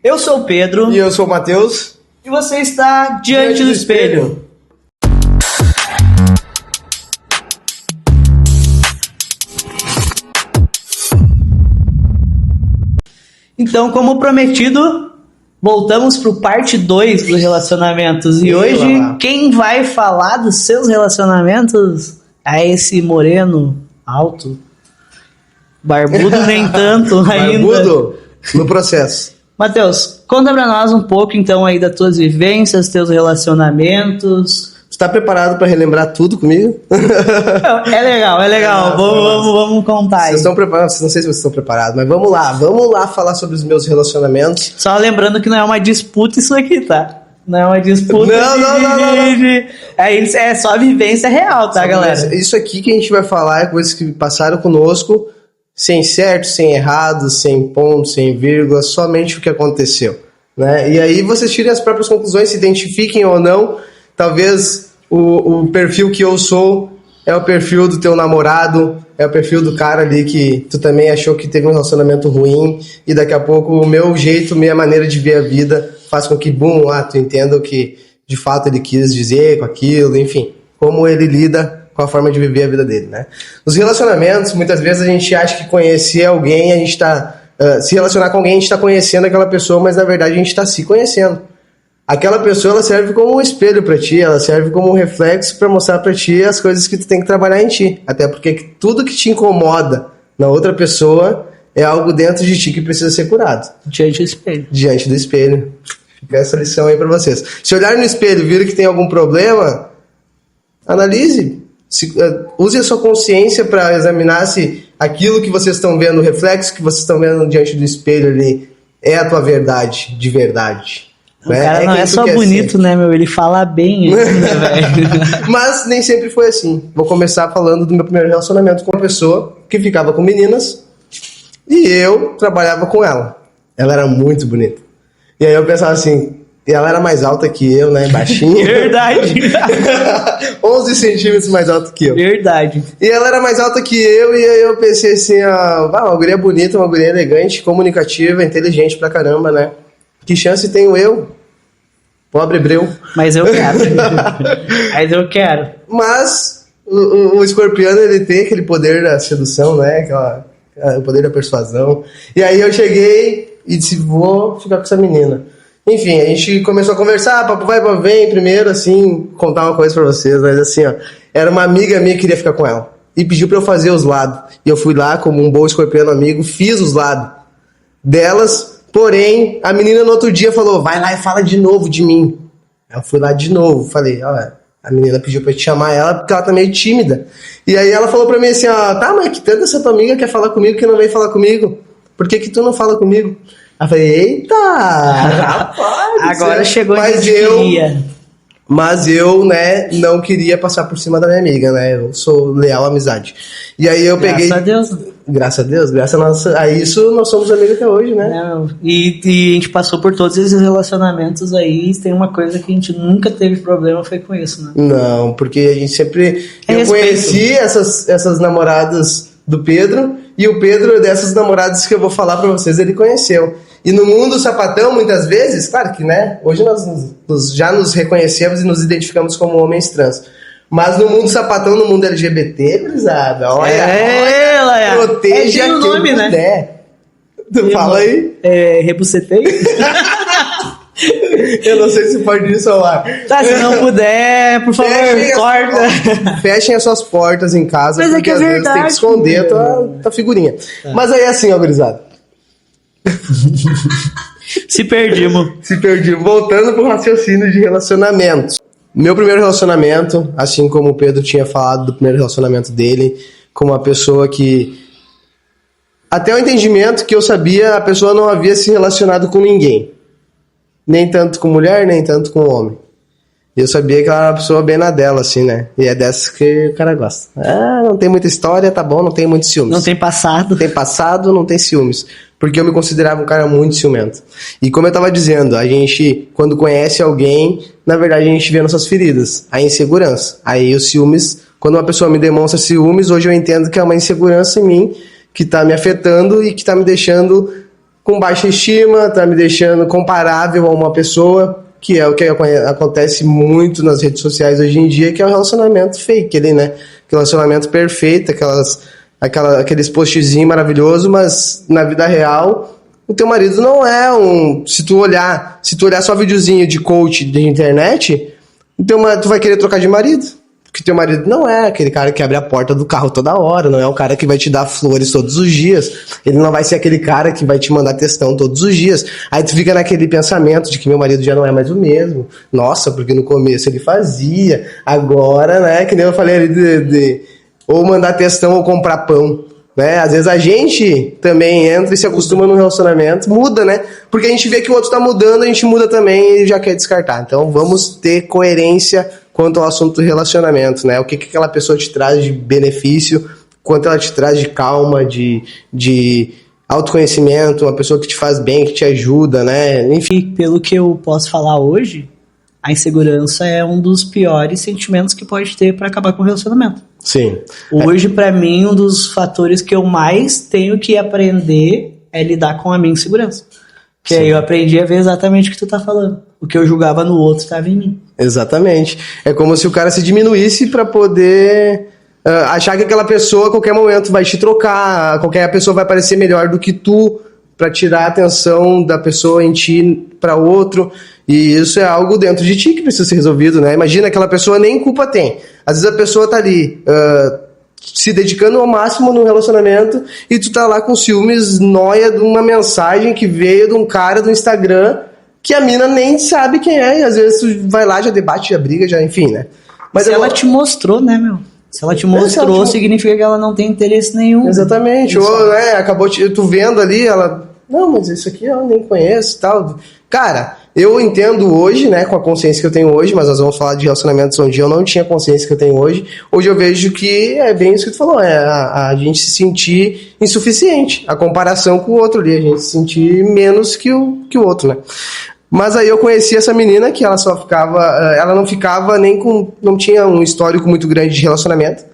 Eu sou o Pedro. E eu sou o Matheus. E você está diante do espelho. Então, como prometido, voltamos para o parte 2 dos relacionamentos. E hoje, quem vai falar dos seus relacionamentos é esse moreno, alto, barbudo nem tanto ainda. Barbudo no processo. Matheus, conta pra nós um pouco então aí das tuas vivências, teus relacionamentos. Você tá preparado para relembrar tudo comigo? É legal. Vamos contar aí. Vocês estão preparados? Não sei se vocês estão preparados, mas vamos lá falar sobre os meus relacionamentos. Só lembrando que não é uma disputa isso aqui, tá? Não é uma disputa. Não. É só vivência real, tá, galera? Isso aqui que a gente vai falar é coisas que passaram conosco, sem certo, sem errado, sem ponto, sem vírgula, somente o que aconteceu, né? E aí vocês tirem as próprias conclusões, se identifiquem ou não. Talvez o perfil que eu sou é o perfil do teu namorado, é o perfil do cara ali que tu também achou que teve um relacionamento ruim, e daqui a pouco o meu jeito, minha maneira de ver a vida faz com que, tu entenda o que de fato ele quis dizer com aquilo, enfim, como ele lida com a forma de viver a vida dele, né? Nos relacionamentos, muitas vezes a gente acha que conhecer alguém, a gente tá se relacionar com alguém, a gente tá conhecendo aquela pessoa, mas na verdade a gente tá se conhecendo. Aquela pessoa, ela serve como um espelho pra ti, ela serve como um reflexo pra mostrar pra ti as coisas que tu tem que trabalhar em ti. Até porque tudo que te incomoda na outra pessoa é algo dentro de ti que precisa ser curado. Diante do espelho. Diante do espelho. Fica essa lição aí pra vocês. Se olharem no espelho e viram que tem algum problema, analise. Use a sua consciência pra examinar se aquilo que vocês estão vendo, o reflexo que vocês estão vendo diante do espelho ali, é a tua verdade, de verdade. O cara não é só bonito, né, meu? Ele fala bem ainda, velho. Mas nem sempre foi assim. Vou começar falando do meu primeiro relacionamento com uma pessoa que ficava com meninas e eu trabalhava com ela. Ela era muito bonita. E aí eu pensava assim, ela era mais alta que eu, né? Baixinha. Verdade. 11 centímetros mais alta que eu. Verdade. E ela era mais alta que eu, e aí eu pensei assim, uma guria bonita, uma guria elegante, comunicativa, inteligente pra caramba, né? Que chance tenho eu? Pobre breu. Mas eu quero. Mas o escorpiano, ele tem aquele poder da sedução, né? O poder da persuasão. E aí eu cheguei e disse, vou ficar com essa menina. Enfim, a gente começou a conversar, papo vai, papo vem. Primeiro, assim, contar uma coisa pra vocês, mas assim, era uma amiga minha que queria ficar com ela. E pediu pra eu fazer os lados. E eu fui lá, como um bom escorpiano amigo, fiz os lados delas. Porém, a menina no outro dia falou, vai lá e fala de novo de mim. Eu fui lá de novo, falei, a menina pediu pra eu te chamar ela porque ela tá meio tímida. E aí ela falou pra mim assim, tá, mas que tanto essa tua amiga quer falar comigo que não vem falar comigo? Por que tu não fala comigo? Aí eu falei, eita, rapaz. Agora chegou em dia. Mas eu, né, não queria passar por cima da minha amiga, né? Eu sou leal à amizade. E aí eu peguei... Graças a Deus, graças a isso nós somos amigos até hoje, né? Não, e a gente passou por todos esses relacionamentos aí, tem uma coisa que a gente nunca teve problema, foi com isso, né? Não, porque a gente sempre... Eu conheci essas namoradas do Pedro, e o Pedro, dessas namoradas que eu vou falar pra vocês, ele conheceu. E no mundo sapatão, muitas vezes, claro que, né, hoje nós já nos reconhecemos e nos identificamos como homens trans. Mas no mundo sapatão, no mundo LGBT, gurizada, olha, proteja quem nome, puder. Né? Tu fala aí? Rebucetei? Eu não sei se pode ir ao ar. Tá, se não puder, por favor, corta. Fechem as suas portas em casa, mas porque é que às vezes tem que esconder a tua figurinha. Mas aí assim, ó, gurizada. Se perdimos. Voltando pro raciocínio de relacionamentos. Meu primeiro relacionamento, assim como o Pedro tinha falado do primeiro relacionamento dele, com uma pessoa que, até o entendimento que eu sabia, a pessoa não havia se relacionado com ninguém. Nem tanto com mulher, nem tanto com homem. E eu sabia que ela era uma pessoa bem na dela, assim, né? E é dessas que o cara gosta. Não tem muita história, tá bom, não tem muitos ciúmes. Não tem passado. Não tem passado, não tem ciúmes. Porque eu me considerava um cara muito ciumento. E como eu tava dizendo, a gente, quando conhece alguém, na verdade a gente vê nossas feridas, a insegurança. Aí os ciúmes, quando uma pessoa me demonstra ciúmes, hoje eu entendo que é uma insegurança em mim, que tá me afetando e que tá me deixando com baixa estima, tá me deixando comparável a uma pessoa, que é o que acontece muito nas redes sociais hoje em dia, que é o relacionamento fake ali, né? Relacionamento perfeito, aqueles postzinhos maravilhosos, mas na vida real, o teu marido não é um... Se tu olhar só videozinho de coach de internet, tu vai querer trocar de marido. Porque teu marido não é aquele cara que abre a porta do carro toda hora, não é um cara que vai te dar flores todos os dias, ele não vai ser aquele cara que vai te mandar textão todos os dias. Aí tu fica naquele pensamento de que meu marido já não é mais o mesmo. Nossa, porque no começo ele fazia, agora, né, que nem eu falei ali de ou mandar textão ou comprar pão. Né? Às vezes a gente também entra e se acostuma no relacionamento, muda, né? Porque a gente vê que o outro tá mudando, a gente muda também e já quer descartar. Então vamos ter coerência quanto ao assunto do relacionamento, né? O que aquela pessoa te traz de benefício, quanto ela te traz de calma, de autoconhecimento, uma pessoa que te faz bem, que te ajuda, né? Enfim, pelo que eu posso falar hoje, a insegurança é um dos piores sentimentos que pode ter para acabar com o relacionamento. Sim. Hoje, para mim, um dos fatores que eu mais tenho que aprender é lidar com a minha insegurança. Que aí eu aprendi a ver exatamente o que tu tá falando. O que eu julgava no outro estava em mim. Exatamente. É como se o cara se diminuísse para poder achar que aquela pessoa a qualquer momento vai te trocar, qualquer pessoa vai parecer melhor do que tu, para tirar a atenção da pessoa em ti para outro. E isso é algo dentro de ti que precisa ser resolvido, né? Imagina, aquela pessoa nem culpa tem. Às vezes a pessoa tá ali se dedicando ao máximo no relacionamento e tu tá lá com ciúmes, nóia de uma mensagem que veio de um cara do Instagram que a mina nem sabe quem é. E às vezes tu vai lá, já debate, já briga, já, enfim, né? Mas se ela te mostrou, né, meu? Se ela te mostrou, significa que ela não tem interesse nenhum. Exatamente. Ou, né, acabou tu vendo ali, ela... Não, mas isso aqui eu nem conheço e tal. Cara, eu entendo hoje, né, com a consciência que eu tenho hoje, mas nós vamos falar de relacionamentos onde eu não tinha a consciência que eu tenho hoje. Hoje eu vejo que é bem isso que tu falou, a gente se sentir insuficiente, a comparação com o outro ali, a gente se sentir menos que o outro, né. Mas aí eu conheci essa menina que ela não ficava nem com, não tinha um histórico muito grande de relacionamento.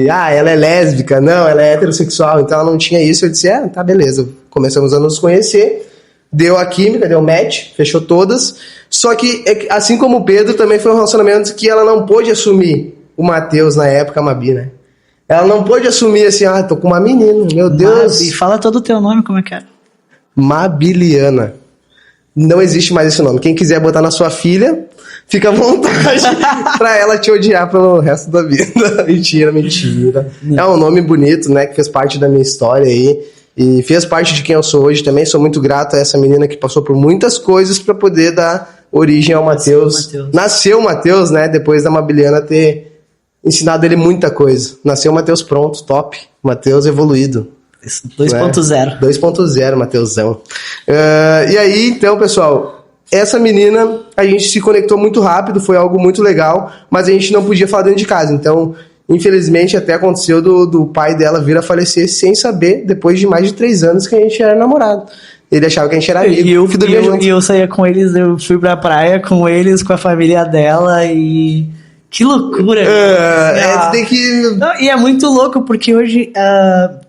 Ela é lésbica, não, ela é heterossexual, então ela não tinha isso. Eu disse, tá, beleza. Começamos a nos conhecer, deu a química, deu match, fechou todas. Só que, assim como o Pedro, também foi um relacionamento que ela não pôde assumir o Matheus na época, a Mabi, né? Ela não pôde assumir assim, tô com uma menina, meu Deus. Mabi, fala todo o teu nome, como é que é? Mabiliana. Não existe mais esse nome. Quem quiser botar na sua filha, fica à vontade pra ela te odiar pelo resto da vida. Mentira. É um nome bonito, né? Que fez parte da minha história aí. E fez parte de quem eu sou hoje também. Sou muito grato a essa menina que passou por muitas coisas pra poder dar origem ao Matheus. Nasceu o Matheus, né? Depois da Mabiliana ter ensinado ele muita coisa. Nasceu o Matheus pronto, top. Matheus evoluído. 2.0. 2.0, Matheusão. E aí, então, pessoal, essa menina, a gente se conectou muito rápido, foi algo muito legal, mas a gente não podia falar dentro de casa. Então, infelizmente, até aconteceu do pai dela vir a falecer sem saber, depois de mais de 3 anos que a gente era namorado. Ele achava que a gente era amigo. E eu saía com eles, eu fui pra praia com eles, com a família dela e... Que loucura! Tem que... Não, e é muito louco, porque hoje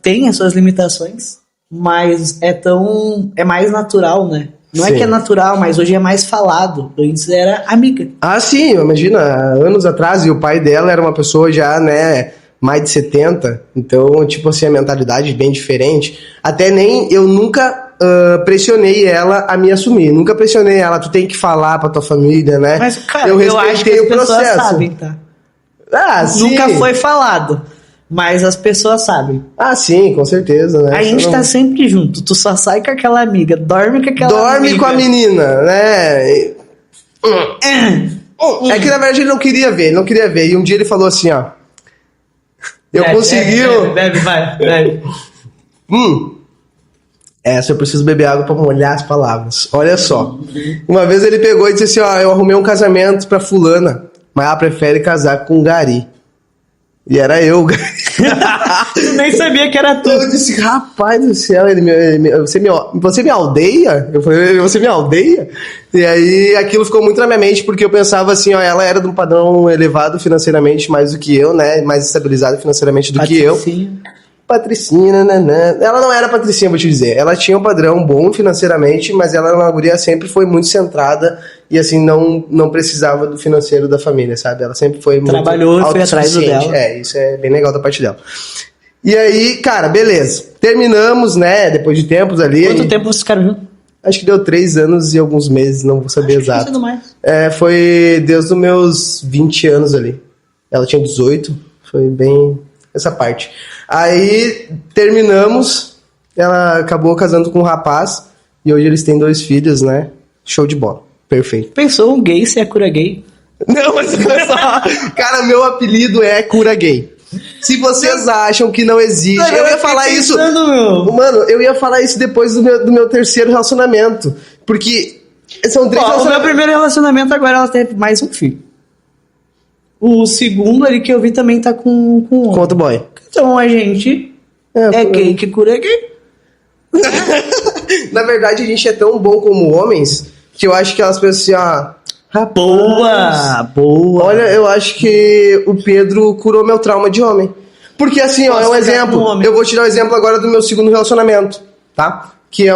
tem as suas limitações, mas é mais natural, né? Não Sim. É que é natural, mas hoje é mais falado. Antes era amiga. Sim, imagina, anos atrás, e o pai dela era uma pessoa já, né, mais de 70, então, tipo assim, a mentalidade bem diferente. Até eu nunca pressionei ela a me assumir, nunca pressionei ela, tu tem que falar pra tua família, né? Mas, cara, eu acho que as pessoas sabem, tá? Sim. Nunca foi falado, mas as pessoas sabem. Sim, com certeza, né? A gente tá sempre junto, tu só sai com aquela amiga, dorme com aquela amiga. Dorme com a menina, né? É que na verdade ele não queria ver, e um dia ele falou assim, Bebe, vai, bebe. Essa eu preciso beber água pra molhar as palavras. Olha só. Uma vez ele pegou e disse assim, eu arrumei um casamento pra fulana, mas ela prefere casar com Gari. E era eu, Gari. Eu nem sabia que era tu. Eu disse, rapaz do céu, você me aldeia? Eu falei, você me aldeia? E aí aquilo ficou muito na minha mente, porque eu pensava assim, ela era de um padrão elevado financeiramente mais do que eu, né? Mais estabilizado financeiramente do que eu. patricinha, nanã. Ela não era patricinha, vou te dizer. Ela tinha um padrão bom financeiramente, mas ela, uma guria, sempre foi muito centrada e, assim, não precisava do financeiro da família, sabe? Ela sempre foi muito trabalhou e foi atrás do dela. Isso é bem legal da parte dela. E aí, cara, beleza. Terminamos, né? Depois de tempos ali. Quanto tempo vocês ficaram juntos? Acho que deu 3 anos e alguns meses, não vou saber exato. Mais. Foi desde os meus 20 anos ali. Ela tinha 18, foi bem essa parte. Aí terminamos, ela acabou casando com um rapaz e hoje eles têm 2 filhos, né? Show de bola, perfeito. Pensou um gay se é cura gay? Não, mas olha só, cara, meu apelido é cura gay. Se vocês acham que não existe, eu ia falar isso. Mano, eu ia falar isso depois do meu terceiro relacionamento. Porque são 3 relacionamentos. O meu primeiro relacionamento agora ela teve mais um filho. O segundo ali que eu vi também tá com Com outro boy. Então a gente é gay que cura gay. Na verdade, a gente é tão bom como homens que eu acho que elas pensam assim, Boa. Olha, eu acho que o Pedro curou meu trauma de homem. Porque assim, ó, é um exemplo. Eu vou te dar o exemplo agora do meu segundo relacionamento, tá? Que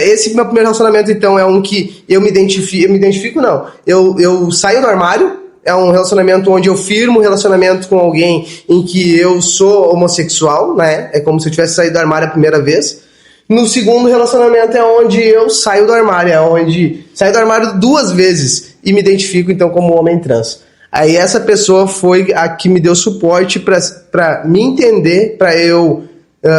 esse meu primeiro relacionamento, então, é um que eu me identifico, não. Eu saio do armário, é um relacionamento onde eu firmo um relacionamento com alguém em que eu sou homossexual, né? É como se eu tivesse saído do armário a primeira vez. No segundo relacionamento é onde eu saio do armário, é onde saio do armário 2 vezes e me identifico, então, como homem trans. Aí essa pessoa foi a que me deu suporte pra me entender, pra eu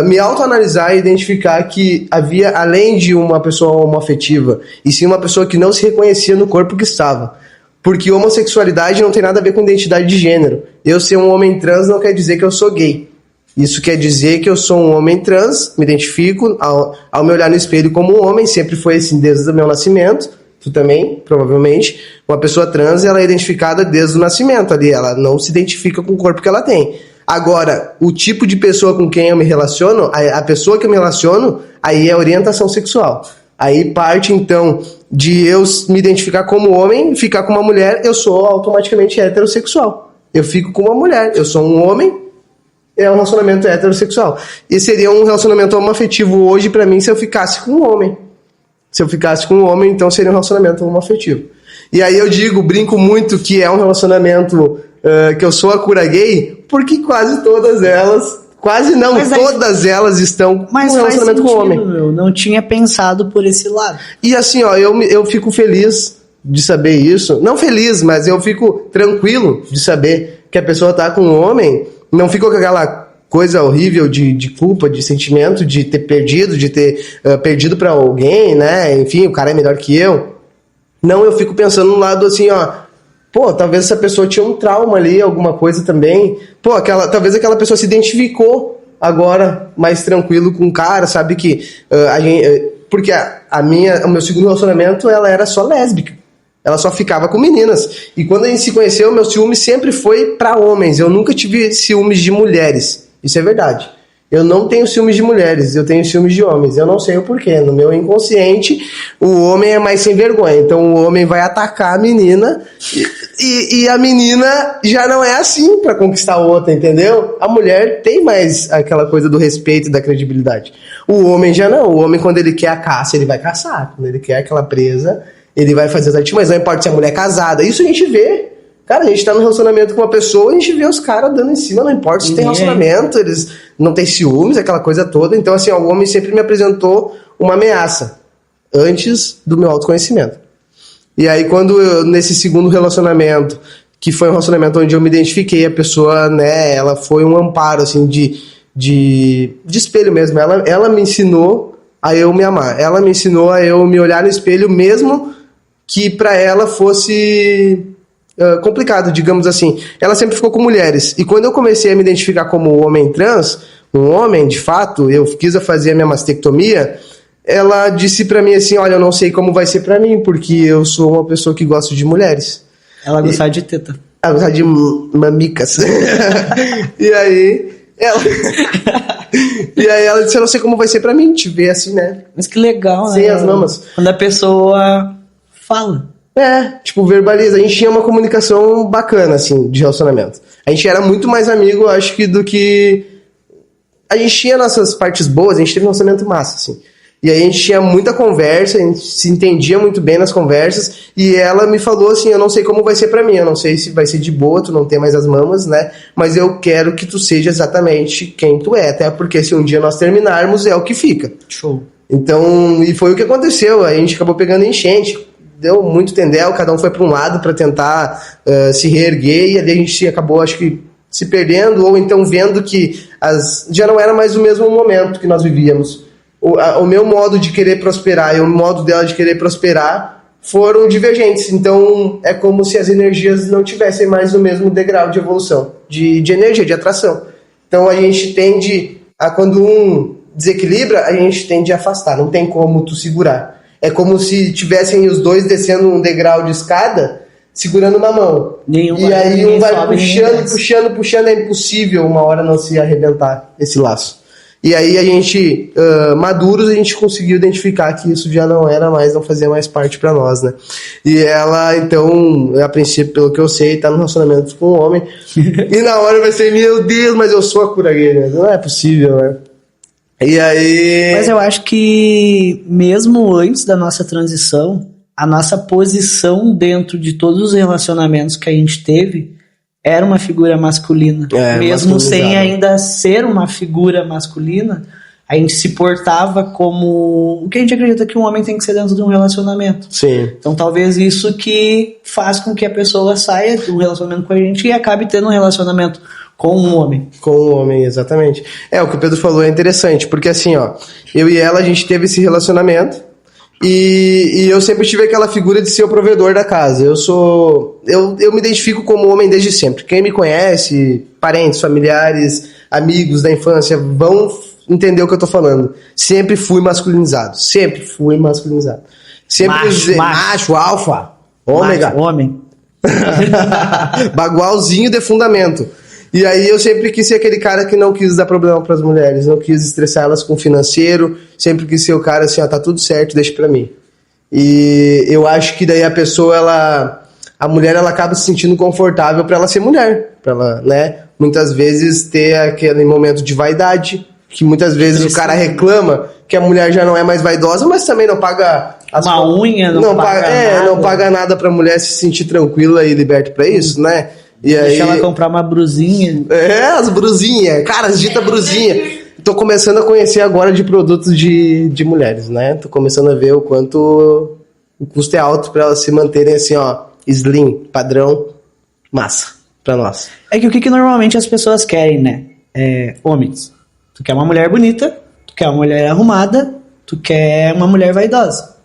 me autoanalisar e identificar que havia, além de uma pessoa homoafetiva, e sim uma pessoa que não se reconhecia no corpo que estava. Porque homossexualidade não tem nada a ver com identidade de gênero. Eu ser um homem trans não quer dizer que eu sou gay. Isso quer dizer que eu sou um homem trans, me identifico, ao me olhar no espelho como um homem, sempre foi assim desde o meu nascimento, tu também, provavelmente. Uma pessoa trans, ela é identificada desde o nascimento ali, ela não se identifica com o corpo que ela tem. Agora, o tipo de pessoa com quem eu me relaciono, a pessoa que eu me relaciono, aí é orientação sexual. Aí parte, então, de eu me identificar como homem, ficar com uma mulher, eu sou automaticamente heterossexual. Eu fico com uma mulher, eu sou um homem, é um relacionamento heterossexual. E seria um relacionamento homoafetivo hoje pra mim se eu ficasse com um homem. Se eu ficasse com um homem, então seria um relacionamento homoafetivo. E aí eu brinco muito que é um relacionamento que eu sou a cura gay, porque quase todas elas, todas elas estão com um relacionamento com homem. Eu não tinha pensado por esse lado. E assim, ó, eu fico feliz de saber isso. Não feliz, mas eu fico tranquilo de saber que a pessoa tá com um homem. Não fico com aquela coisa horrível de culpa, de sentimento, de ter perdido pra alguém, né? Enfim, o cara é melhor que eu. Não, eu fico pensando no lado assim, ó. Pô, talvez essa pessoa tinha um trauma ali, alguma coisa também. Pô, talvez aquela pessoa se identificou agora mais tranquilo com o cara, sabe que porque o meu segundo relacionamento, ela era só lésbica. Ela só ficava com meninas. E quando a gente se conheceu, meu ciúme sempre foi pra homens. Eu nunca tive ciúmes de mulheres. Isso é verdade. Eu não tenho ciúmes de mulheres, eu tenho ciúmes de homens. Eu não sei o porquê. No meu inconsciente, o homem é mais sem vergonha. Então o homem vai atacar a menina e a menina já não é assim pra conquistar a outra, entendeu? A mulher tem mais aquela coisa do respeito e da credibilidade. O homem já não. O homem, quando ele quer a caça, ele vai caçar. Quando ele quer aquela presa, ele vai fazer as artimanhas, não importa se a mulher é casada. Isso a gente vê. Cara, a gente tá num relacionamento com uma pessoa e a gente vê os caras dando em cima, não importa se tem relacionamento, eles não têm ciúmes, aquela coisa toda. Então, assim, o homem sempre me apresentou uma ameaça antes do meu autoconhecimento. E aí, nesse segundo relacionamento, que foi um relacionamento onde eu me identifiquei, a pessoa, né, ela foi um amparo, assim, de espelho mesmo. Ela me ensinou a eu me amar. Ela me ensinou a eu me olhar no espelho, mesmo que pra ela fosse complicado, digamos assim. Ela sempre ficou com mulheres. E quando eu comecei a me identificar como homem trans, um homem, de fato, eu quis fazer a minha mastectomia, ela disse pra mim assim, olha, eu não sei como vai ser pra mim, porque eu sou uma pessoa que gosta de mulheres. Ela gostava de teta. Ela gostava de mamicas. E aí ela disse, eu não sei como vai ser pra mim te ver assim, né? Mas que legal, né? Sem as mamas. Quando a pessoa fala. Tipo, verbaliza. A gente tinha uma comunicação bacana, assim, de relacionamento. A gente era muito mais amigo, acho que, do que a gente tinha nossas partes boas, a gente teve um relacionamento massa, assim. E aí a gente tinha muita conversa, a gente se entendia muito bem nas conversas, e ela me falou assim, eu não sei como vai ser pra mim, eu não sei se vai ser de boa, tu não ter mais as mamas, né, mas eu quero que tu seja exatamente quem tu é, até porque se um dia nós terminarmos, é o que fica. Show. Então, e foi o que aconteceu, a gente acabou pegando enchente, deu muito tendel, cada um foi pra um lado pra tentar se reerguer, e ali a gente acabou, acho que, se perdendo, ou então vendo que já não era mais o mesmo momento que nós vivíamos. O meu modo de querer prosperar e o modo dela de querer prosperar foram divergentes. Então, é como se as energias não tivessem mais o mesmo degrau de evolução, de energia, de atração. Então, a gente tende a, quando um desequilibra, a gente tende a afastar. Não tem como tu segurar. É como se tivessem os dois descendo um degrau de escada, segurando uma mão. E aí um vai puxando, é impossível uma hora não se arrebentar esse laço. E aí a gente, maduros, a gente conseguiu identificar que isso já não era mais, não fazia mais parte pra nós, né? E ela, então, a princípio, pelo que eu sei, tá no relacionamento com um homem. E na hora vai ser, meu Deus, mas eu sou a cura gay, né? Não é possível, né? E aí... Mas eu acho que mesmo antes da nossa transição, a nossa posição dentro de todos os relacionamentos que a gente teve era uma figura masculina. Mesmo sem ainda ser uma figura masculina, a gente se portava como o que a gente acredita que um homem tem que ser dentro de um relacionamento. Sim. Então talvez isso que faz com que a pessoa saia de um relacionamento com a gente e acabe tendo um relacionamento com um homem. Com um homem, exatamente. O que o Pedro falou é interessante, porque assim, ó, eu e ela, a gente teve esse relacionamento, e eu sempre tive aquela figura de ser o provedor da casa. Eu me identifico como homem desde sempre. Quem me conhece, parentes, familiares, amigos da infância, vão entender o que eu tô falando. Sempre fui masculinizado. Sempre fui masculinizado. Sempre macho, alfa, ômega. Homem. Bagualzinho de fundamento. E aí eu sempre quis ser aquele cara que não quis dar problema pras mulheres, não quis estressar elas com o financeiro, sempre quis ser o cara assim, ó, tá tudo certo, deixa pra mim. E eu acho que daí a pessoa, a mulher, ela acaba se sentindo confortável pra ela ser mulher, pra ela, né, muitas vezes ter aquele momento de vaidade, que muitas vezes o cara reclama que a mulher já não é mais vaidosa, mas também não paga... unha, não paga nada. Não paga nada pra mulher se sentir tranquila e liberta pra isso, né? E deixa ela comprar uma brusinha. As brusinhas. Cara, as dita brusinha. Tô começando a conhecer agora de produtos de mulheres, né? Tô começando a ver o quanto o custo é alto pra elas se manterem assim, ó, slim, padrão, massa, pra nós. É que o que normalmente as pessoas querem, né? Homens. Tu quer uma mulher bonita, tu quer uma mulher arrumada, tu quer uma mulher vaidosa.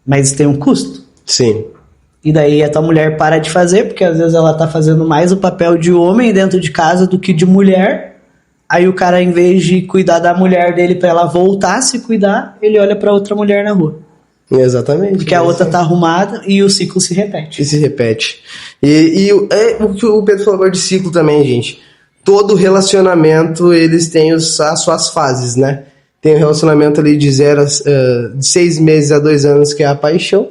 Mas tem um custo. Sim. E daí a tua mulher para de fazer, porque às vezes ela tá fazendo mais o papel de homem dentro de casa do que de mulher. Aí o cara, em vez de cuidar da mulher dele pra ela voltar a se cuidar, ele olha pra outra mulher na rua. Exatamente. Porque a outra tá arrumada e o ciclo se repete. E se repete. E o que o Pedro falou agora de ciclo também, gente. Todo relacionamento, eles têm as suas fases, né? Tem um relacionamento ali de 6 meses a 2 anos, que é a paixão.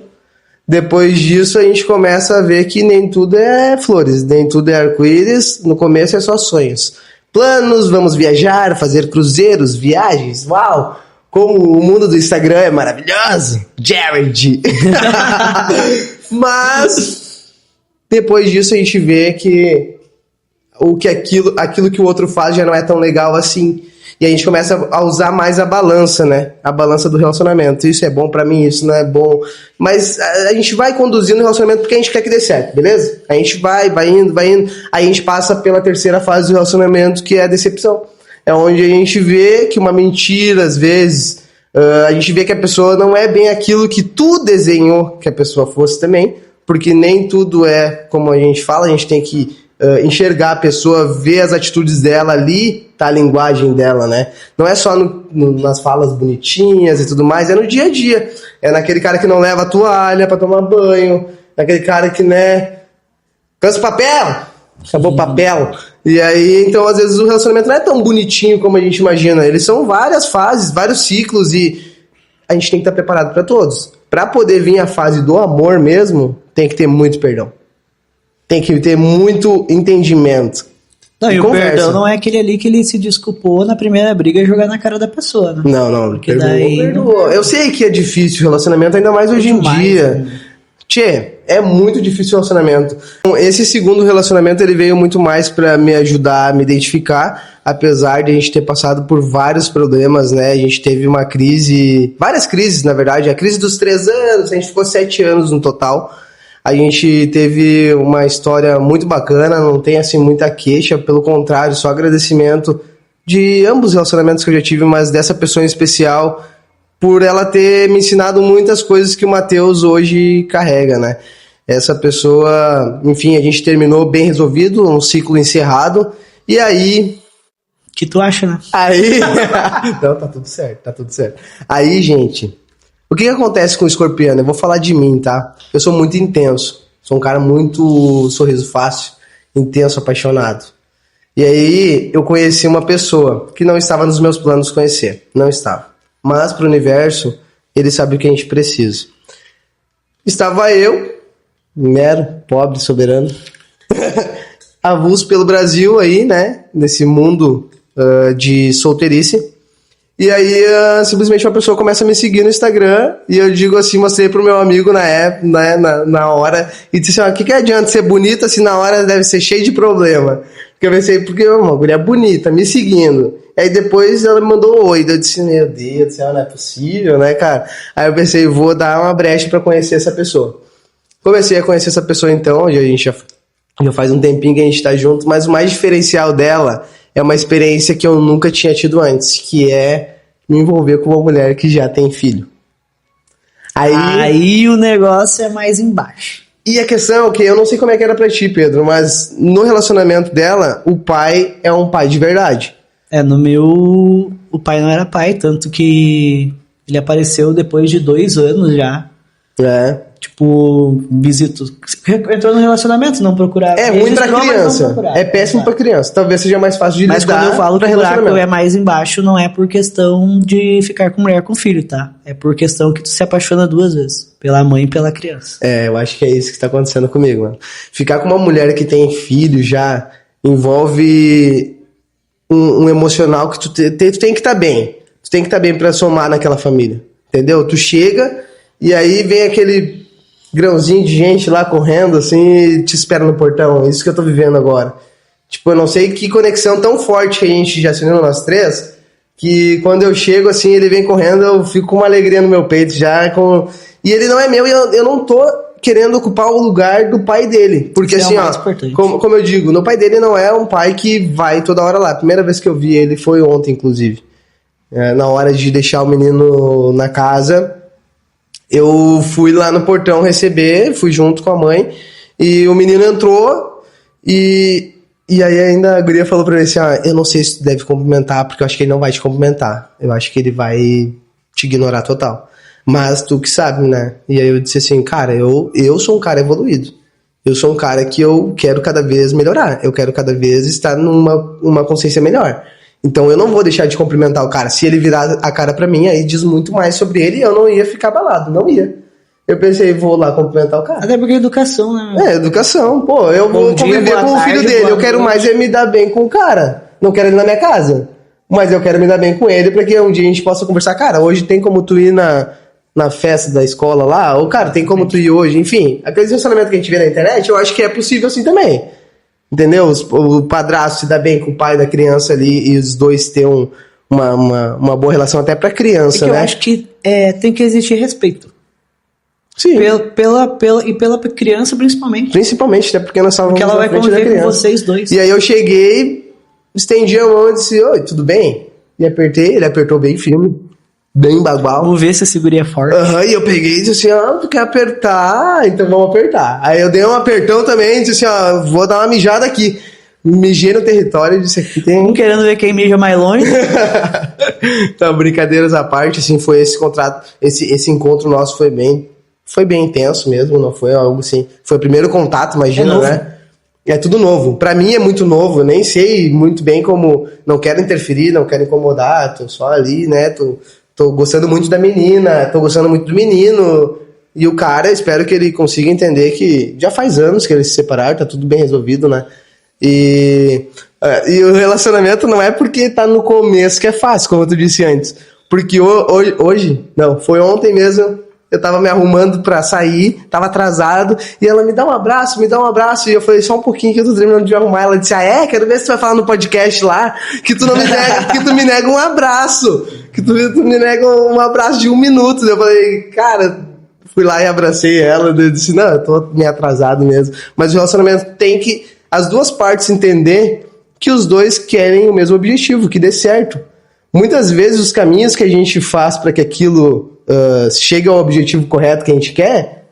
Depois disso, a gente começa a ver que nem tudo é flores, nem tudo é arco-íris, no começo é só sonhos. Planos, vamos viajar, fazer cruzeiros, viagens, uau! Como o mundo do Instagram é maravilhoso! Jared! Mas, depois disso, a gente vê que aquilo que o outro faz já não é tão legal assim. E a gente começa a usar mais a balança, né? A balança do relacionamento. Isso é bom pra mim, isso não é bom. Mas a gente vai conduzindo o relacionamento porque a gente quer que dê certo, beleza? A gente vai indo. Aí a gente passa pela terceira fase do relacionamento, que é a decepção. É onde a gente vê que uma mentira, às vezes, a gente vê que a pessoa não é bem aquilo que tu desenhou que a pessoa fosse também. Porque nem tudo é como a gente fala, a gente tem que enxergar a pessoa, ver as atitudes dela ali, tá a linguagem dela, né? Não é só nas falas bonitinhas e tudo mais, é no dia a dia. É naquele cara que não leva a toalha pra tomar banho, naquele cara que, né, cansa o papel, acabou o papel. E aí, então, às vezes o relacionamento não é tão bonitinho como a gente imagina. Eles são várias fases, vários ciclos, e a gente tem que estar preparado pra todos. Pra poder vir a fase do amor mesmo, tem que ter muito perdão. Tem que ter muito entendimento. Não, e o perdão não é aquele ali que ele se desculpou na primeira briga e jogar na cara da pessoa, né? Não. Porque perdoou. Eu sei que é difícil o relacionamento, ainda mais hoje em dia. Né? Tchê, é muito difícil o relacionamento. Esse segundo relacionamento, ele veio muito mais pra me ajudar a me identificar, apesar de a gente ter passado por vários problemas, né? A gente teve uma crise, várias crises, na verdade. A crise dos 3 anos, a gente ficou 7 anos no total. A gente teve uma história muito bacana, não tem assim muita queixa, pelo contrário, só agradecimento de ambos os relacionamentos que eu já tive, mas dessa pessoa em especial, por ela ter me ensinado muitas coisas que o Matheus hoje carrega, né? Essa pessoa, enfim, a gente terminou bem resolvido, um ciclo encerrado, e aí... Que tu acha, né? Aí... Não, tá tudo certo. Aí, gente... O que acontece com o escorpiano? Eu vou falar de mim, tá? Eu sou muito intenso. Sou um cara muito sorriso fácil, intenso, apaixonado. E aí eu conheci uma pessoa que não estava nos meus planos conhecer. Não estava. Mas pro universo, ele sabe o que a gente precisa. Estava eu, mero, pobre, soberano, avulso pelo Brasil aí, né? Nesse mundo de solteirice. E aí, simplesmente uma pessoa começa a me seguir no Instagram, e eu digo assim, mostrei pro meu amigo na época, na hora, e disse assim, o que adianta ser bonita se na hora deve ser cheio de problema? Porque eu pensei, porque uma mulher bonita, me seguindo. Aí depois ela me mandou oi, eu disse, meu Deus do céu, não é possível, né, cara? Aí eu pensei, vou dar uma brecha pra conhecer essa pessoa. Comecei a conhecer essa pessoa então, a gente já faz um tempinho que a gente tá junto, mas o mais diferencial dela é uma experiência que eu nunca tinha tido antes, que é me envolver com uma mulher que já tem filho. Aí o negócio é mais embaixo. E a questão é que eu não sei como é que era pra ti, Pedro, mas no relacionamento dela, o pai é um pai de verdade. No meu, o pai não era pai, tanto que ele apareceu depois de 2 anos já. Tipo, visito. Entrou no relacionamento, não procurar. É ruim pra criança. É péssimo pra criança. Talvez seja mais fácil de lidar. Mas quando eu falo que o buraco é mais embaixo, não é por questão de ficar com mulher com filho, tá? É por questão que tu se apaixona 2 vezes. Pela mãe e pela criança. Eu acho que é isso que tá acontecendo comigo, mano. Ficar com uma mulher que tem filho já envolve um emocional que tu tem que estar bem. Tu tem que estar bem pra somar naquela família. Entendeu? Tu chega e aí vem aquele grãozinho de gente lá correndo, assim, e te espera no portão. Isso que eu tô vivendo agora. Tipo, eu não sei que conexão tão forte que a gente já assinou nós 3, que quando eu chego, assim, ele vem correndo, eu fico com uma alegria no meu peito já. E ele não é meu, e eu não tô querendo ocupar o lugar do pai dele. Porque assim, como eu digo, o pai dele não é um pai que vai toda hora lá. A primeira vez que eu vi ele foi ontem, inclusive. Na hora de deixar o menino na casa... Eu fui lá no portão receber, fui junto com a mãe, e o menino entrou, e aí ainda a guria falou pra ele assim, eu não sei se tu deve cumprimentar, porque eu acho que ele não vai te cumprimentar, eu acho que ele vai te ignorar total, mas tu que sabe, né? E aí eu disse assim, cara, eu sou um cara evoluído, eu sou um cara que eu quero cada vez melhorar, eu quero cada vez estar numa consciência melhor. Então eu não vou deixar de cumprimentar o cara. Se ele virar a cara pra mim, aí diz muito mais sobre ele e eu não ia ficar abalado, não ia. Eu pensei, vou lá cumprimentar o cara. Até porque é educação, né? Educação. Pô, eu vou conviver com o filho dele. Eu quero mais me dar bem com o cara. Não quero ele na minha casa. Mas eu quero me dar bem com ele pra que um dia a gente possa conversar. Cara, hoje tem como tu ir na festa da escola lá? Ou, cara, tem como tu ir hoje? Enfim, aqueles relacionamentos que a gente vê na internet, eu acho que é possível assim também. Entendeu? O padrasto se dá bem com o pai da criança ali e os dois têm uma boa relação até pra criança, né? Eu acho que tem que existir respeito. Sim. Pela criança, principalmente. Principalmente, até porque nós estávamos ela vai conviver com vocês dois. E aí eu cheguei, estendi a mão e disse, oi, tudo bem? E apertei, ele apertou bem firme. Bem bagual. Vamos ver se a segurinha é forte. E eu peguei e disse assim, tu quer apertar? Então vamos apertar. Aí eu dei um apertão também e disse assim, vou dar uma mijada aqui. Mijei no território e disse, aqui tem... querendo ver quem mija mais longe. Então, brincadeiras à parte, assim, foi esse contrato, esse encontro nosso foi bem intenso mesmo, não foi algo assim... Foi o primeiro contato, imagina, né? É tudo novo. Pra mim é muito novo, eu nem sei muito bem como... Não quero interferir, não quero incomodar, tô só ali, né? Tô gostando muito da menina, tô gostando muito do menino. E o cara, espero que ele consiga entender que já faz anos que eles se separaram, tá tudo bem resolvido, né? E E o relacionamento não é porque tá no começo que é fácil, como tu disse antes. Porque foi ontem mesmo, eu tava me arrumando pra sair, tava atrasado, e ela me dá um abraço, e eu falei, só um pouquinho que eu tô terminando de arrumar. Ela disse, quero ver se tu vai falar no podcast lá, que tu não me nega, que tu me nega um abraço, que tu me nega um abraço de 1 minuto. Eu falei, cara, fui lá e abracei ela, eu disse, não, eu tô meio atrasado mesmo. Mas o relacionamento tem que, as duas partes entender que os dois querem o mesmo objetivo, que dê certo. Muitas vezes os caminhos que a gente faz para que aquilo chegue ao objetivo correto que a gente quer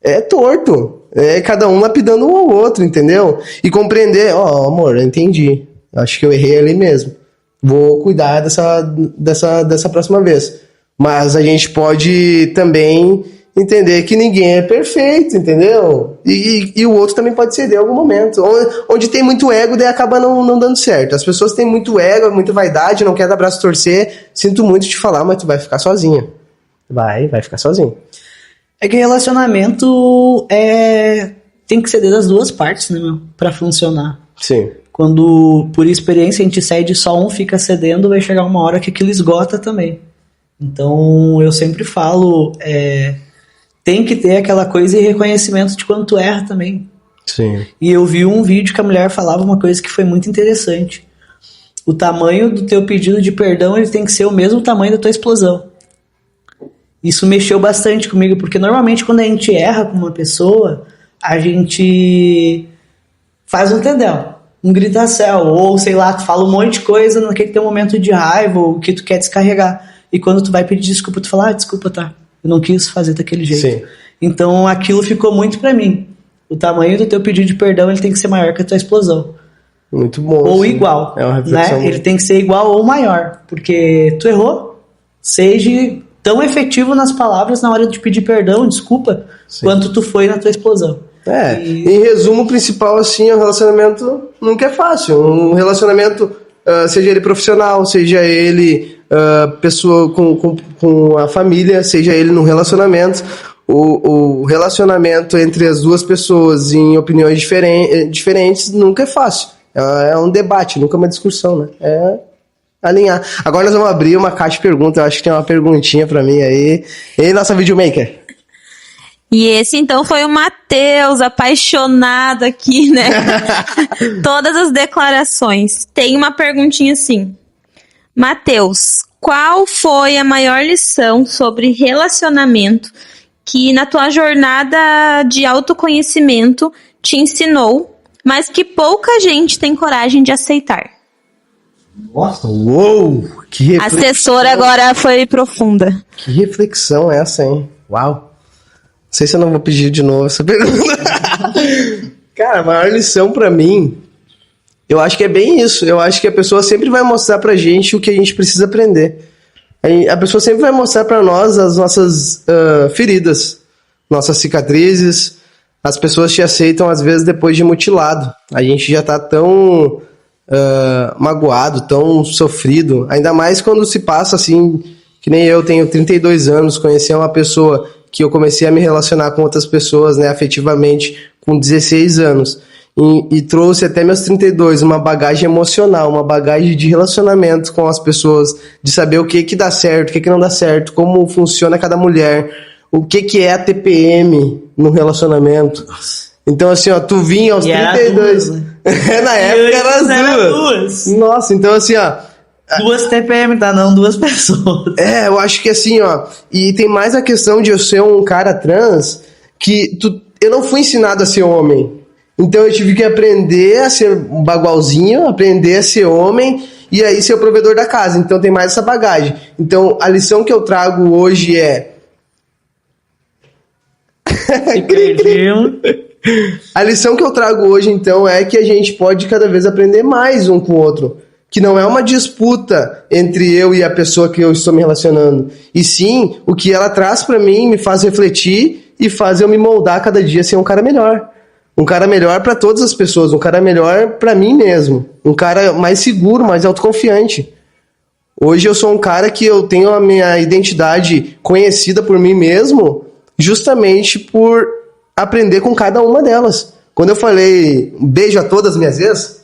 é torto. É cada um lapidando um ao outro, entendeu? E compreender, amor, eu entendi. Acho que eu errei ali mesmo. Vou cuidar dessa próxima vez. Mas a gente pode também entender que ninguém é perfeito, entendeu? E o outro também pode ceder em algum momento. Onde tem muito ego, daí acaba não dando certo. As pessoas têm muito ego, muita vaidade, não quer dar braço a torcer. Sinto muito te falar, mas tu vai ficar sozinha. Vai ficar sozinho. É que relacionamento tem que ceder das duas partes, né, meu? Pra funcionar. Sim. Quando, por experiência, a gente cede e só um fica cedendo, vai chegar uma hora que aquilo esgota também. Então, eu sempre falo... tem que ter aquela coisa e reconhecimento de quando tu erra também. Sim. E eu vi um vídeo que a mulher falava uma coisa que foi muito interessante. O tamanho do teu pedido de perdão, ele tem que ser o mesmo tamanho da tua explosão. Isso mexeu bastante comigo, porque normalmente quando a gente erra com uma pessoa, a gente faz um tendel, um grita-céu, ou sei lá, tu fala um monte de coisa naquele teu momento de raiva, ou que tu quer descarregar. E quando tu vai pedir desculpa, tu fala, desculpa, tá. Eu não quis fazer daquele jeito. Sim. Então aquilo ficou muito pra mim. O tamanho do teu pedido de perdão, ele tem que ser maior que a tua explosão. Muito bom. Ou sim. igual. É uma reflexão. Né? Ele tem que ser igual ou maior. Porque tu errou. Seja tão efetivo nas palavras na hora de pedir perdão, desculpa, sim, quanto tu foi na tua explosão. Em resumo, o principal, assim, o relacionamento nunca é fácil. Um relacionamento, seja ele profissional, seja ele pessoa com a família, seja ele num relacionamento, o relacionamento entre as duas pessoas em opiniões diferentes nunca é fácil. É um debate, nunca é uma discussão, né? É alinhar. Agora nós vamos abrir uma caixa de perguntas. Eu acho que tem uma perguntinha pra mim aí. E aí, nossa videomaker? E esse, então, foi o Matheus, apaixonado aqui, né? Todas as declarações. Tem uma perguntinha assim. Matheus, qual foi a maior lição sobre relacionamento que na tua jornada de autoconhecimento te ensinou, mas que pouca gente tem coragem de aceitar? Nossa, uou! Que reflexão. A assessora agora foi profunda. Que reflexão é essa, hein? Uau! Não sei se eu não vou pedir de novo essa pergunta. Cara, a maior lição pra mim, eu acho que é bem isso. Eu acho que a pessoa sempre vai mostrar pra gente o que a gente precisa aprender. A pessoa sempre vai mostrar pra nós as nossas feridas, nossas cicatrizes. As pessoas te aceitam, às vezes, depois de mutilado. A gente já tá tão magoado, tão sofrido, ainda mais quando se passa assim, que nem eu tenho 32 anos, conheci uma pessoa que eu comecei a me relacionar com outras pessoas, né, afetivamente, com 16 anos, e trouxe até meus 32 uma bagagem emocional, uma bagagem de relacionamento com as pessoas, de saber o que dá certo, o que não dá certo, como funciona cada mulher, o que é a TPM no relacionamento. Então, assim, ó, tu vinha aos 32. Duas, né? Na época era duas. Nossa, então assim, ó. 2 TPM, tá? Não 2 pessoas. Eu acho que assim, ó. E tem mais a questão de eu ser um cara trans, que eu não fui ensinado a ser homem. Então eu tive que aprender a ser um bagualzinho, aprender a ser homem e aí ser o provedor da casa. Então tem mais essa bagagem. Então a lição que eu trago hoje é. A lição que eu trago hoje, então, é que a gente pode cada vez aprender mais um com o outro. Que não é uma disputa entre eu e a pessoa que eu estou me relacionando. E sim, o que ela traz pra mim me faz refletir e faz eu me moldar cada dia a ser um cara melhor. Um cara melhor pra todas as pessoas, um cara melhor pra mim mesmo. Um cara mais seguro, mais autoconfiante. Hoje eu sou um cara que eu tenho a minha identidade conhecida por mim mesmo, justamente por aprender com cada uma delas. Quando eu falei beijo a todas as minhas ex,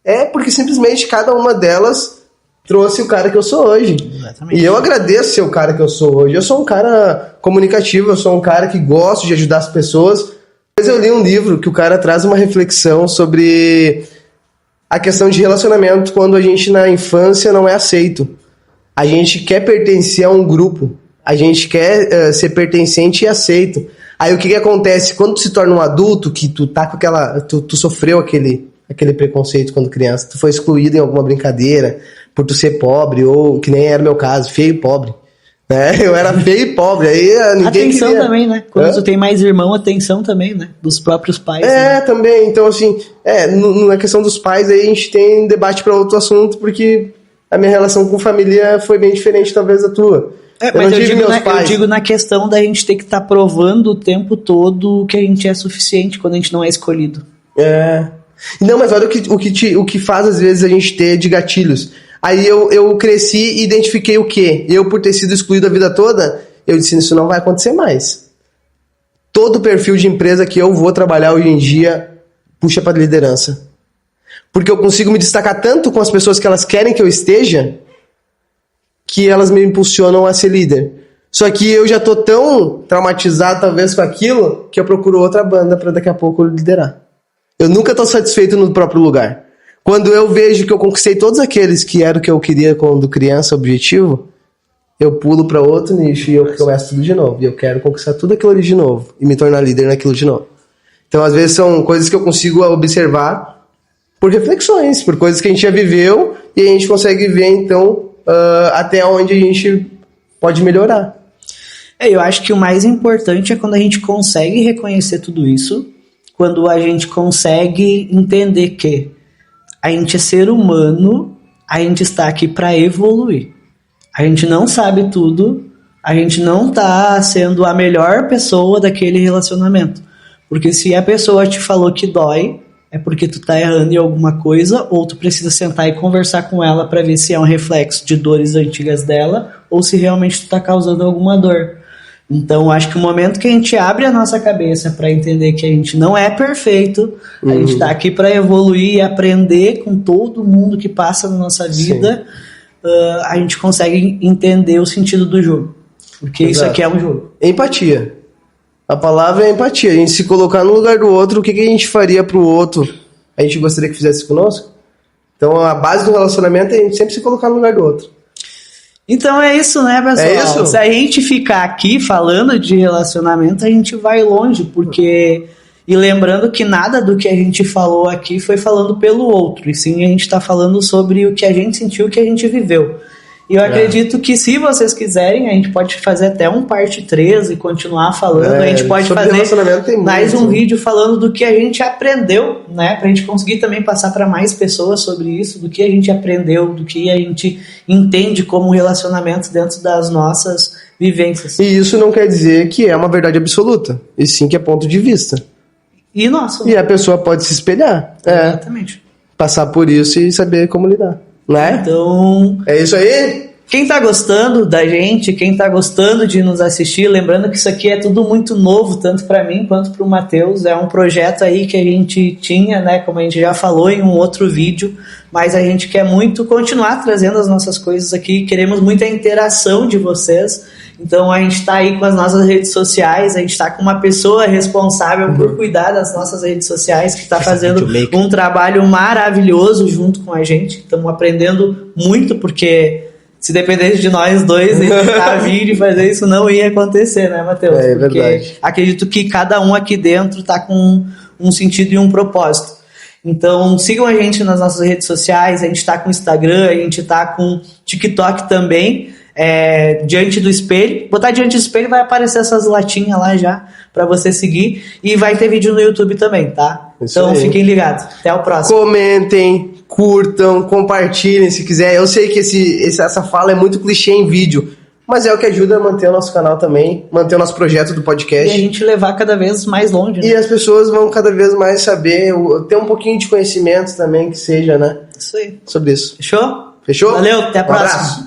É porque simplesmente cada uma delas trouxe o cara que eu sou hoje. Exatamente. E eu agradeço ser o cara que eu sou hoje. Eu sou um cara comunicativo, eu sou um cara que gosta de ajudar as pessoas. Mas eu li um livro que o cara traz uma reflexão sobre a questão de relacionamento quando a gente na infância não é aceito. A gente quer pertencer a um grupo. A gente quer ser pertencente e aceito. Aí o que acontece? Quando tu se torna um adulto, que tu tá com aquela... Tu sofreu aquele preconceito quando criança, tu foi excluído em alguma brincadeira por tu ser pobre, ou que nem era o meu caso, feio e pobre. Né? Eu era feio e pobre, aí ninguém atenção queria. Também, né? Quando tu tem mais irmão, atenção também, né? Dos próprios pais. É, né? também. Então, assim, na questão dos pais, aí a gente tem debate para outro assunto, porque a minha relação com família foi bem diferente, talvez, da tua. Mas eu digo na questão da gente ter que estar provando o tempo todo que a gente é suficiente quando a gente não é escolhido. Não, mas olha o que faz, às vezes, a gente ter de gatilhos. Aí eu cresci e identifiquei o quê? Eu, por ter sido excluído a vida toda, eu disse, isso não vai acontecer mais. Todo perfil de empresa que eu vou trabalhar hoje em dia puxa para liderança. Porque eu consigo me destacar tanto com as pessoas que elas querem que eu esteja, que elas me impulsionam a ser líder. Só que eu já tô tão traumatizado, talvez, com aquilo, que eu procuro outra banda para daqui a pouco liderar. Eu nunca tô satisfeito no próprio lugar. Quando eu vejo que eu conquistei todos aqueles que era o que eu queria quando criança, objetivo, eu pulo para outro nicho e eu começo tudo de novo. E eu quero conquistar tudo aquilo ali de novo e me tornar líder naquilo de novo. Então, às vezes, são coisas que eu consigo observar por reflexões, por coisas que a gente já viveu e a gente consegue ver, então, até onde a gente pode melhorar. Eu acho que o mais importante é quando a gente consegue reconhecer tudo isso, quando a gente consegue entender que a gente é ser humano, a gente está aqui para evoluir. A gente não sabe tudo, a gente não está sendo a melhor pessoa daquele relacionamento. Porque se a pessoa te falou que dói, é porque tu tá errando em alguma coisa, ou tu precisa sentar e conversar com ela para ver se é um reflexo de dores antigas dela, ou se realmente tu tá causando alguma dor. Então, acho que o momento que a gente abre a nossa cabeça para entender que a gente não é perfeito, a gente tá aqui para evoluir e aprender com todo mundo que passa na nossa vida, a gente consegue entender o sentido do jogo. Porque isso aqui é um jogo. Empatia. A palavra é empatia. A gente se colocar no lugar do outro, o que a gente faria pro outro? A gente gostaria que fizesse conosco? Então, a base do relacionamento é a gente sempre se colocar no lugar do outro. Então é isso, né, pessoal? É isso? Se a gente ficar aqui falando de relacionamento, a gente vai longe, porque... E lembrando que nada do que a gente falou aqui foi falando pelo outro, e sim a gente está falando sobre o que a gente sentiu, o que a gente viveu. E eu acredito que se vocês quiserem, a gente pode fazer até um parte 3 e continuar falando. A gente pode fazer mais um vídeo falando do que a gente aprendeu, né? Pra gente conseguir também passar para mais pessoas sobre isso, do que a gente aprendeu, do que a gente entende como relacionamento dentro das nossas vivências. E isso não quer dizer que é uma verdade absoluta, e sim que é ponto de vista. E nosso. E a pessoa pode se espelhar. Exatamente. Passar por isso e saber como lidar. Né? Então... É isso aí? Quem tá gostando da gente, quem tá gostando de nos assistir, lembrando que isso aqui é tudo muito novo, tanto para mim quanto pro Matheus. É um projeto aí que a gente tinha, né, como a gente já falou em um outro vídeo, mas a gente quer muito continuar trazendo as nossas coisas aqui, queremos muita interação de vocês. Então a gente tá aí com as nossas redes sociais, a gente tá com uma pessoa responsável por cuidar das nossas redes sociais, que tá fazendo um trabalho maravilhoso junto com a gente. Estamos aprendendo muito, porque se dependesse de nós dois, editar vídeo e fazer isso não ia acontecer, né, Matheus? É porque verdade. Acredito que cada um aqui dentro tá com um sentido e um propósito. Então sigam a gente nas nossas redes sociais, a gente tá com Instagram, a gente tá com TikTok também. Diante do espelho, botar diante do espelho vai aparecer essas latinhas lá já pra você seguir, e vai ter vídeo no YouTube também, tá? Isso então aí. Fiquem ligados, até o próximo. Comentem, curtam, compartilhem se quiser. Eu sei que essa fala é muito clichê em vídeo, mas é o que ajuda a manter o nosso canal também, manter o nosso projeto do podcast. E a gente levar cada vez mais longe, né? E as pessoas vão cada vez mais saber, ter um pouquinho de conhecimento também, que seja, né? Isso aí. Sobre isso. Fechou? Fechou? Valeu, até a próxima. Abraço.